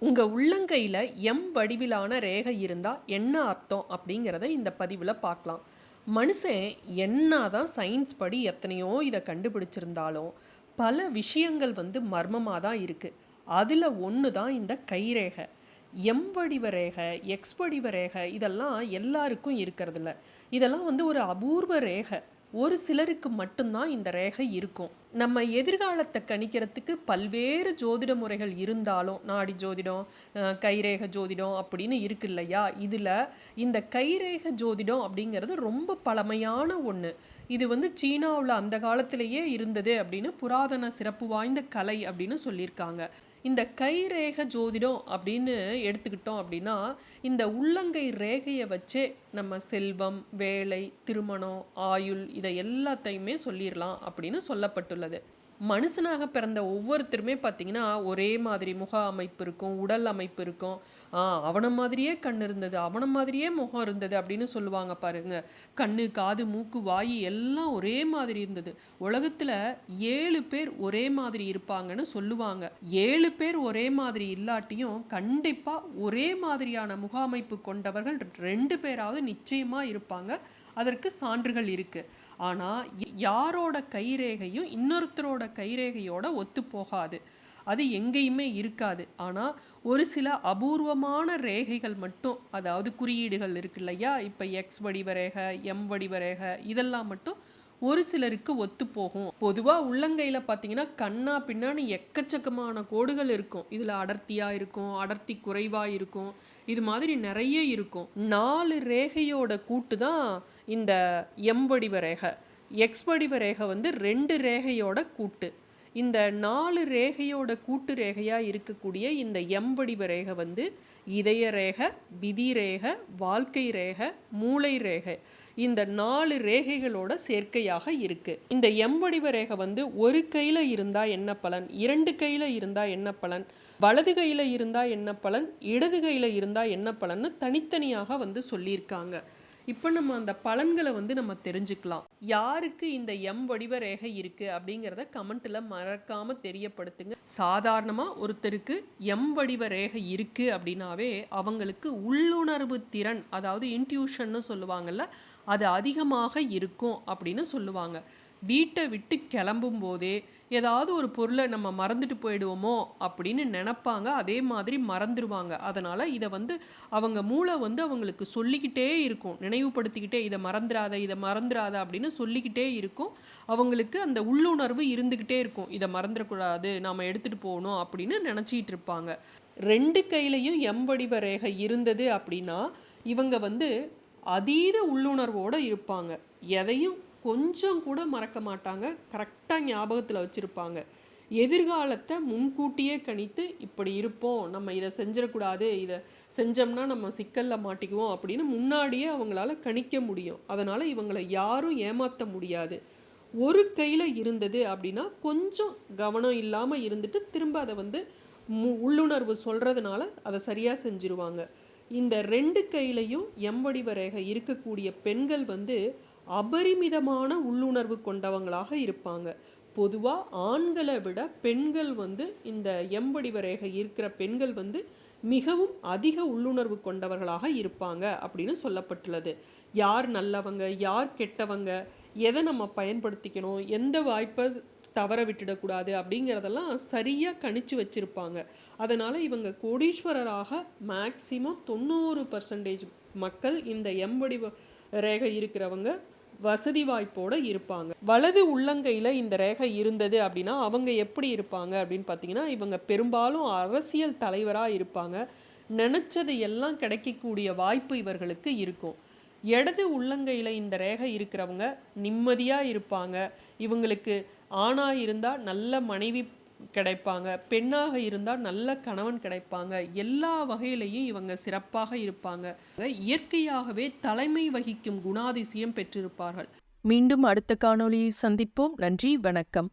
உங்கள் உள்ளங்கையில் வடிவிலான ரேகை இருந்தால் என்ன அர்த்தம் அப்படிங்கிறத இந்த பதிவில் பார்க்கலாம். மனுஷன் என்னதான் சயின்ஸ் படி எத்தனையோ இதை கண்டுபிடிச்சிருந்தாலும் பல விஷயங்கள் மர்மமாக தான் இருக்குது. அதில் ஒன்று தான் இந்த கைரேகை. வடிவ ரேகை, எக்ஸ் வடிவ ரேகை இதெல்லாம் எல்லாருக்கும் இருக்கிறதில்ல. இதெல்லாம் ஒரு அபூர்வ ரேகை. ஒரு சிலருக்கு மட்டும்தான் இந்த ரேகை இருக்கும். நம்ம எதிர்காலத்தை கணிக்கிறதுக்கு பல்வேறு ஜோதிட முறைகள் இருந்தாலும் நாடி ஜோதிடம், கைரேகை ஜோதிடம் அப்படின்னு இருக்கு இல்லையா? இதில் இந்த கைரேகை ஜோதிடம் அப்படிங்கிறது ரொம்ப பழமையான ஒன்று. இது சீனாவில் அந்த காலத்திலேயே இருந்தது அப்படின்னு புராதன சிறப்பு வாய்ந்த கலை அப்படின்னு சொல்லியிருக்காங்க. இந்த கைரேகை ஜோதிடம் அப்படின்னு எடுத்துக்கிட்டோம் அப்படின்னா, இந்த உள்ளங்கை ரேகையை வச்சே நம்ம செல்வம், வேலை, திருமணம், ஆயுள் இதை எல்லாத்தையுமே சொல்லிடலாம் அப்படின்னு சொல்லப்பட்டுள்ளது. மனுஷனாக பிறந்த ஒவ்வொருத்தருமே பார்த்திங்கன்னா ஒரே மாதிரி முக அமைப்பு இருக்கும், உடல் அமைப்பு இருக்கும். அவனை மாதிரியே கண் இருந்தது, அவனை மாதிரியே முகம் இருந்தது அப்படின்னு சொல்லுவாங்க பாருங்க. கண்ணு, காது, மூக்கு, வாய் எல்லாம் ஒரே மாதிரி இருந்தது. உலகத்தில் 7 பேர் ஒரே மாதிரி இருப்பாங்கன்னு சொல்லுவாங்க. 7 பேர் ஒரே மாதிரி இல்லாட்டியும் கண்டிப்பாக ஒரே மாதிரியான முக அமைப்பு கொண்டவர்கள் 2 பேராவது நிச்சயமாக இருப்பாங்க. அதற்கு சான்றுகள் இருக்குது. ஆனால் யாரோட கைரேகையும் இன்னொருத்தரோட கைரேகையோட ஒத்து போகாது. அது எங்கேயுமே இருக்காது. ஆனால் ஒரு சில அபூர்வமான ரேகைகள் மட்டும், அதாவது குறியீடுகள் இருக்கு இல்லையா? இப்போ எக்ஸ் வடிவ ரேகை, வடிவ ரேகை இதெல்லாம் மட்டும் ஒரு சிலருக்கு ஒத்து போகும். பொதுவாக உள்ளங்கையில் பார்த்தீங்கன்னா கண்ணா பின்னான்னு எக்கச்சக்கமான கோடுகள் இருக்கும். இதில் அடர்த்தியாக இருக்கும், அடர்த்தி குறைவாக இருக்கும், இது மாதிரி நிறைய இருக்கும். 4 ரேகையோட கூட்டு தான் இந்த வடிவ ரேகை. எக்ஸ் வடிவ ரேகை 2 ரேகையோட கூட்டு. இந்த 4 ரேகையோட கூட்டு ரேகையாக இருக்கக்கூடிய இந்த வடிவ ரேகை இதய ரேகை, விதி ரேகை, வாழ்க்கை ரேகை, மூளை ரேகை, இந்த 4 ரேகைகளோட சேர்க்கையாக இருக்குது. இந்த வடிவ ரேகை ஒரு கையில் இருந்தால் என்ன பலன், 2 கையில் இருந்தால் என்ன பலன், வலது கையில் இருந்தால் என்ன பலன், இடது கையில் இருந்தால் என்ன பலன்னு தனித்தனியாக சொல்லியிருக்காங்க. இப்போ நம்ம அந்த பலன்களை நம்ம தெரிஞ்சுக்கலாம். யாருக்கு இந்த வடிவ ரேகை இருக்குது அப்படிங்கிறத கமெண்ட்டில் மறக்காமல் தெரியப்படுத்துங்க. சாதாரணமாக ஒருத்தருக்கு வடிவ ரேகை இருக்குது அப்படின்னாவே அவங்களுக்கு உள்ளுணர்வு திறன், அதாவது இன்ட்யூஷன்னு சொல்லுவாங்கள்ல, அது அதிகமாக இருக்கும் அப்படின்னு சொல்லுவாங்க. வீட்டை விட்டு கிளம்பும் போதே ஏதாவது ஒரு பொருளை நம்ம மறந்துட்டு போயிடுவோமோ அப்படின்னு நினப்பாங்க. அதே மாதிரி மறந்துடுவாங்க. அதனால் இதை அவங்க மூளை அவங்களுக்கு சொல்லிக்கிட்டே இருக்கும், நினைவுபடுத்திக்கிட்டே, இதை மறந்துடாத அப்படின்னு சொல்லிக்கிட்டே இருக்கும். அவங்களுக்கு அந்த உள்ளுணர்வு இருந்துக்கிட்டே இருக்கும், இதை மறந்துடக்கூடாது, நாம் எடுத்துகிட்டு போகணும் அப்படின்னு நினச்சிக்கிட்டு இருப்பாங்க. 2 கையிலையும் வடிவ ரேகை இருந்தது அப்படின்னா இவங்க அதீத உள்ளுணர்வோடு இருப்பாங்க. எதையும் கொஞ்சம் கூட மறக்க மாட்டாங்க. கரெக்டாக ஞாபகத்தில் வச்சுருப்பாங்க. எதிர்காலத்தை முன்கூட்டியே கணித்து இப்படி இருப்போம், நம்ம இதை செஞ்சிடக்கூடாது, இதை செஞ்சோம்னா நம்ம சிக்கலில் மாட்டிக்குவோம் அப்படின்னு முன்னாடியே அவங்களால கணிக்க முடியும். அதனால் இவங்களை யாரும் ஏமாற்ற முடியாது. ஒரு கையில் இருந்தது அப்படின்னா கொஞ்சம் கவனம் இல்லாமல் இருந்துட்டு திரும்ப அதை உள்ளுணர்வு சொல்கிறதுனால அதை சரியாக செஞ்சுருவாங்க. இந்த 2 கையிலையும் வடிவ ரேகை இருக்கக்கூடிய பெண்கள் அபரிமிதமான உள்ளுணர்வு கொண்டவங்களாக இருப்பாங்க. பொதுவாக ஆண்களை விட பெண்கள் இந்த வடிவ ரேகை இருக்கிற பெண்கள் மிகவும் அதிக உள்ளுணர்வு கொண்டவர்களாக இருப்பாங்க அப்படின்னு சொல்லப்பட்டுள்ளது. யார் நல்லவங்க, யார் கெட்டவங்க, எதை நம்ம பயன்படுத்திக்கணும், எந்த வாய்ப்பை தவற விட்டுடக்கூடாது அப்படிங்கிறதெல்லாம் சரியாக கணிச்சு வச்சுருப்பாங்க. அதனால் இவங்க கோடீஸ்வரராக மேக்சிமம் 90% மக்கள் இந்த வடிவ ரேகை இருக்கிறவங்க வசதி வாய்ப்போடு இருப்பாங்க. வலது உள்ளங்கையில் இந்த ரேகை இருந்தது அப்படின்னா அவங்க எப்படி இருப்பாங்க அப்படின்னு பார்த்தீங்கன்னா, இவங்க பெரும்பாலும் அரசியல் தலைவராக இருப்பாங்க. நினச்சது எல்லாம் கிடைக்கக்கூடிய வாய்ப்பு இவர்களுக்கு இருக்கும். இடது உள்ளங்கையில் இந்த ரேகை இருக்கிறவங்க நிம்மதியாக இருப்பாங்க. இவங்களுக்கு ஆணாக இருந்தால் நல்ல மனைவி கிடைப்பாங்க, பெண்ணாக இருந்தால் நல்ல கணவன் கிடைப்பாங்க. எல்லா வகையிலையும் இவங்க சிறப்பாக இருப்பாங்க. இயற்கையாகவே தலைமை வகிக்கும் குணாதிசயம் பெற்றிருப்பார்கள். மீண்டும் அடுத்த காணொளியில் சந்திப்போம். நன்றி, வணக்கம்.